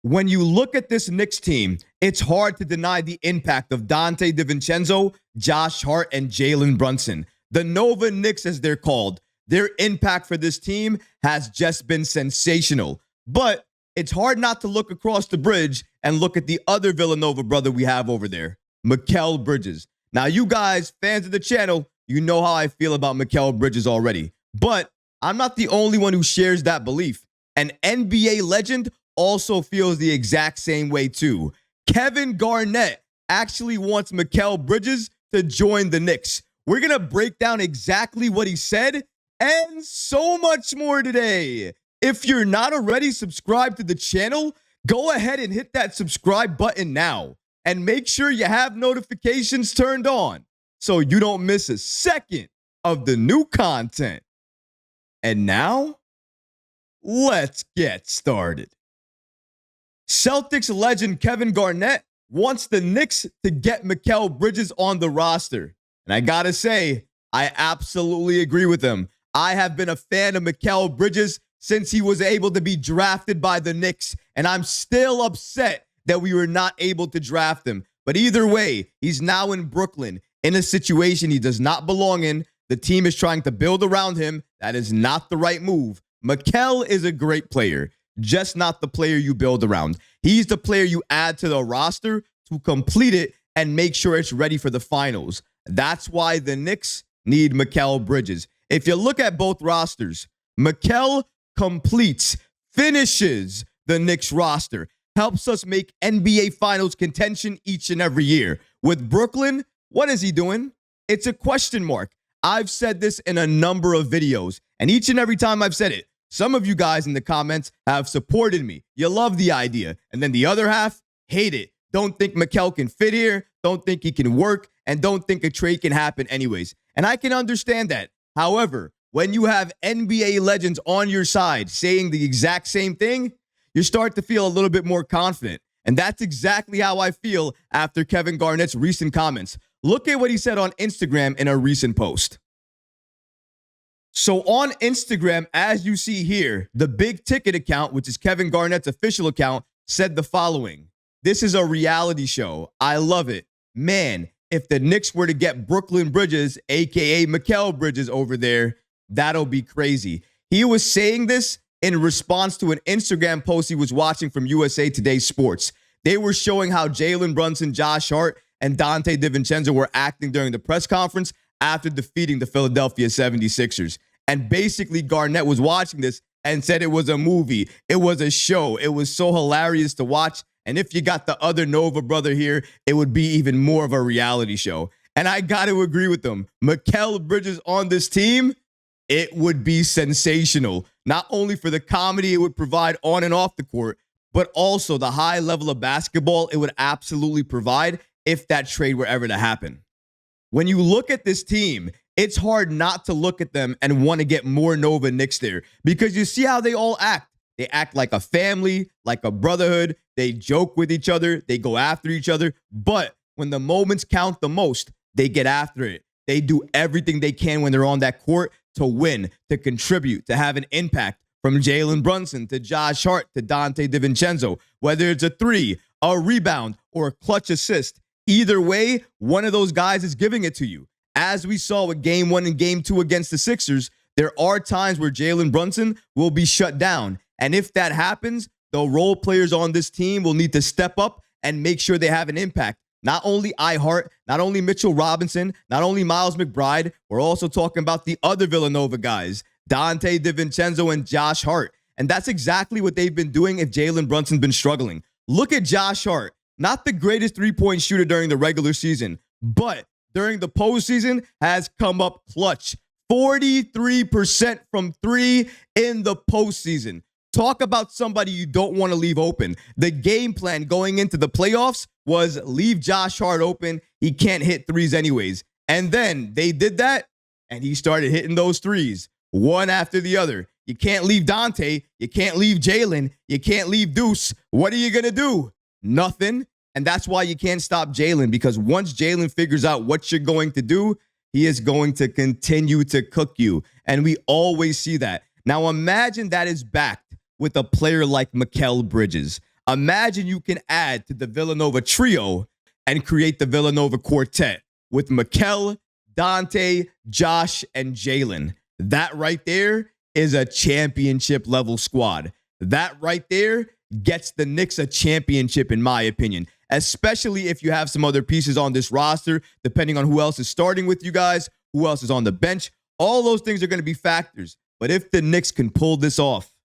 When you look at this Knicks team, it's hard to deny the impact of Dante DiVincenzo, Josh Hart, and Jalen Brunson. The Nova Knicks, as they're called, their impact for this team has just been sensational. But it's hard not to look across the bridge and look at the other Villanova brother we have over there, Mikal Bridges. Now, you guys, fans of the channel, you know how I feel about Mikal Bridges already. But I'm not the only one who shares that belief. An NBA legend also feels the exact same way too. Kevin Garnett actually wants Mikal Bridges to join the Knicks. We're going to break down exactly what he said and so much more today. If you're not already subscribed to the channel, go ahead and hit that subscribe button now. And make sure you have notifications turned on so you don't miss a second of the new content. And now, let's get started. Celtics legend Kevin Garnett wants the Knicks to get Mikal Bridges on the roster. And I gotta say, I absolutely agree with him. I have been a fan of Mikal Bridges since he was able to be drafted by the Knicks, and I'm still upset that we were not able to draft him. But either way, he's now in Brooklyn in a situation he does not belong in. The team is trying to build around him. That is not the right move. Mikal is a great player, just not the player you build around. He's the player you add to the roster to complete it and make sure it's ready for the finals. That's why the Knicks need Mikal Bridges. If you look at both rosters, Mikal completes, finishes the Knicks roster, helps us make NBA Finals contention each and every year. With Brooklyn, what is he doing? It's a question mark. I've said this in a number of videos, and each and every time I've said it, some of you guys in the comments have supported me. You love the idea. And then the other half hate it. Don't think Mikal can fit here, don't think he can work, and don't think a trade can happen anyways. And I can understand that. However, when you have NBA legends on your side saying the exact same thing, you start to feel a little bit more confident. And that's exactly how I feel after Kevin Garnett's recent comments. Look at what he said on Instagram in a recent post. So on Instagram, as you see here, the Big Ticket account, which is Kevin Garnett's official account, said the following. This is a reality show. I love it. Man, if the Knicks were to get Brooklyn Bridges, a.k.a. Mikal Bridges over there, that'll be crazy. He was saying this in response to an Instagram post he was watching from USA Today Sports. They were showing how Jalen Brunson, Josh Hart, and Dante DiVincenzo were acting during the press conference after defeating the Philadelphia 76ers. And basically, Garnett was watching this and said it was a movie. It was a show. It was so hilarious to watch. And if you got the other Nova brother here, it would be even more of a reality show. And I got to agree with them. Mikal Bridges on this team, it would be sensational. Not only for the comedy it would provide on and off the court, but also the high level of basketball it would absolutely provide if that trade were ever to happen. When you look at this team, it's hard not to look at them and want to get more Nova Knicks there because you see how they all act. They act like a family, like a brotherhood. They joke with each other. They go after each other. But when the moments count the most, they get after it. They do everything they can when they're on that court to win, to contribute, to have an impact. From Jalen Brunson to Josh Hart to Dante DiVincenzo, whether it's a three, a rebound, or a clutch assist, either way, one of those guys is giving it to you. As we saw with Game 1 and Game 2 against the Sixers, there are times where Jalen Brunson will be shut down. And if that happens, the role players on this team will need to step up and make sure they have an impact. Not only Hart, not only Mitchell Robinson, not only Miles McBride, we're also talking about the other Villanova guys, Dante DiVincenzo and Josh Hart. And that's exactly what they've been doing if Jalen Brunson's been struggling. Look at Josh Hart. Not the greatest three-point shooter during the regular season, but during the postseason has come up clutch. 43% from three in the postseason. Talk about somebody you don't want to leave open. The game plan going into the playoffs was leave Josh Hart open. He can't hit threes anyways. And then they did that, and he started hitting those threes. One after the other. You can't leave Dante. You can't leave Jalen. You can't leave Deuce. What are you going to do? Nothing. And that's why you can't stop Jalen, because once Jalen figures out what you're going to do, he is going to continue to cook you. And we always see that. Now imagine that is backed with a player like Mikal Bridges, Imagine you can add to the Villanova trio and create the Villanova quartet with Mikal, Dante, Josh, and Jalen. That right there is a championship level squad. That right there gets the Knicks a championship, in my opinion, especially if you have some other pieces on this roster, depending on who else is starting with you guys, who else is on the bench. All those things are going to be factors. But if the Knicks can pull this off,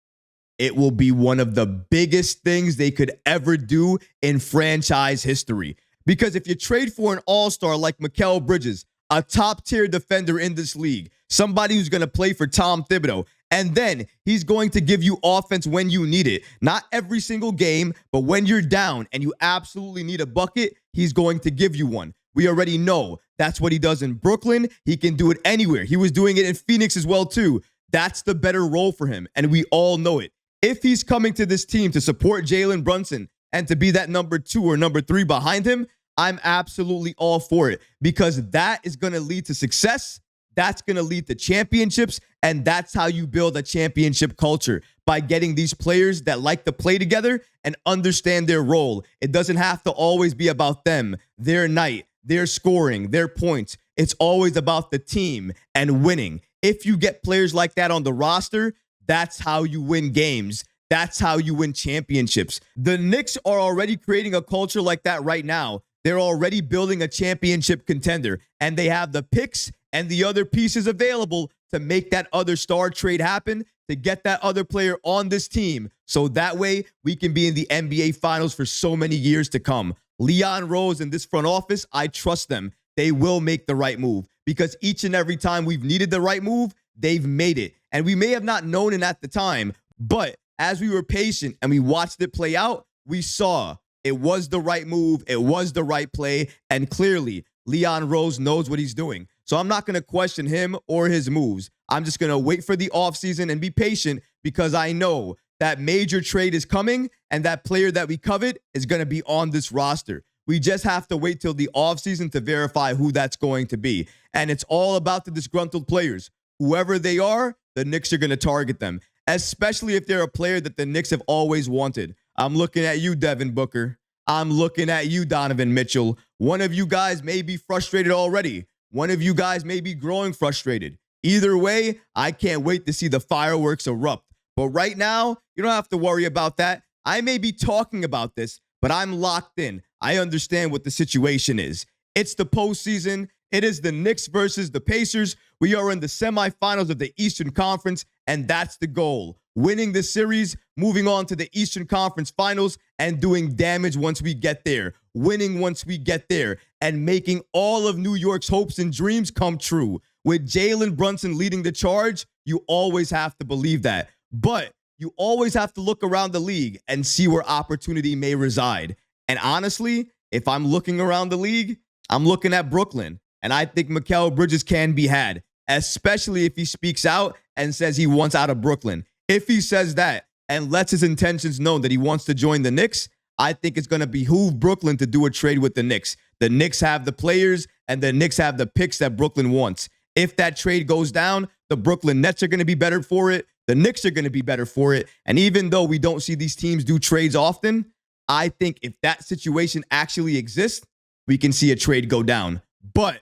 it will be one of the biggest things they could ever do in franchise history. Because if you trade for an all-star like Mikal Bridges, a top-tier defender in this league, somebody who's going to play for Tom Thibodeau, and then he's going to give you offense when you need it. Not every single game, but when you're down and you absolutely need a bucket, he's going to give you one. We already know that's what he does in Brooklyn. He can do it anywhere. He was doing it in Phoenix as well, too. That's the better role for him, and we all know it. If he's coming to this team to support Jalen Brunson and to be that number 2 or number 3 behind him, I'm absolutely all for it, because that is going to lead to success. That's going to lead to championships, and that's how you build a championship culture, by getting these players that like to play together and understand their role. It doesn't have to always be about them, their night, their scoring, their points. It's always about the team and winning. If you get players like that on the roster, that's how you win games. That's how you win championships. The Knicks are already creating a culture like that right now. They're already building a championship contender, and they have the picks and the other pieces available to make that other star trade happen, to get that other player on this team, so that way we can be in the NBA Finals for so many years to come. Leon Rose and this front office, I trust them. They will make the right move, because each and every time we've needed the right move, they've made it. And we may have not known it at the time, but as we were patient and we watched it play out, we saw it was the right move, it was the right play, and clearly Leon Rose knows what he's doing. So I'm not going to question him or his moves. I'm just going to wait for the offseason and be patient, because I know that major trade is coming and that player that we covet is going to be on this roster. We just have to wait till the offseason to verify who that's going to be. And it's all about the disgruntled players. Whoever they are, the Knicks are going to target them, especially if they're a player that the Knicks have always wanted. I'm looking at you, Devin Booker. I'm looking at you, Donovan Mitchell. One of you guys may be frustrated already. One of you guys may be growing frustrated. Either way, I can't wait to see the fireworks erupt. But right now, you don't have to worry about that. I may be talking about this, but I'm locked in. I understand what the situation is. It's the postseason. It is the Knicks versus the Pacers. We are in the semifinals of the Eastern Conference, and that's the goal. Winning the series, moving on to the Eastern Conference Finals, and doing damage once we get there. Winning once we get there, and making all of New York's hopes and dreams come true. With Jalen Brunson leading the charge, you always have to believe that. But you always have to look around the league and see where opportunity may reside. And honestly, if I'm looking around the league, I'm looking at Brooklyn. And I think Mikal Bridges can be had, especially if he speaks out and says he wants out of Brooklyn. If he says that and lets his intentions known that he wants to join the Knicks, I think it's going to behoove Brooklyn to do a trade with the Knicks. The Knicks have the players and the Knicks have the picks that Brooklyn wants. If that trade goes down, the Brooklyn Nets are going to be better for it. The Knicks are going to be better for it. And even though we don't see these teams do trades often, I think if that situation actually exists, we can see a trade go down. But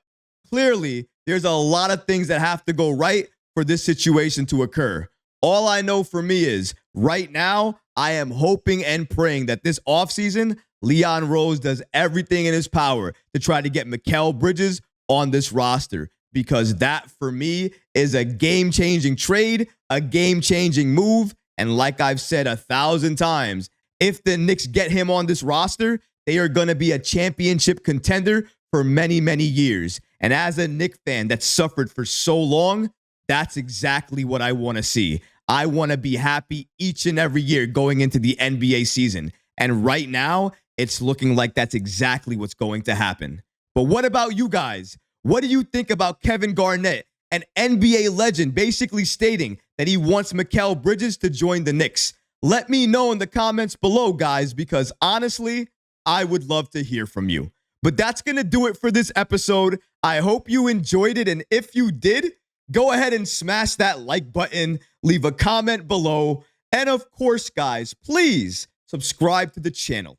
clearly, there's a lot of things that have to go right for this situation to occur. All I know for me is right now, I am hoping and praying that this offseason, Leon Rose does everything in his power to try to get Mikal Bridges on this roster, because that for me is a game-changing trade, a game-changing move. And like I've said 1,000 times, if the Knicks get him on this roster, they are going to be a championship contender for many, many years. And as a Knicks fan that suffered for so long, that's exactly what I want to see. I want to be happy each and every year going into the NBA season. And right now, it's looking like that's exactly what's going to happen. But what about you guys? What do you think about Kevin Garnett, an NBA legend, basically stating that he wants Mikal Bridges to join the Knicks? Let me know in the comments below, guys, because honestly, I would love to hear from you. But that's going to do it for this episode. I hope you enjoyed it. And if you did, go ahead and smash that like button, leave a comment below. And of course, guys, please subscribe to the channel.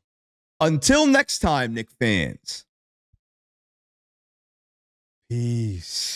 Until next time, Knicks fans. Peace.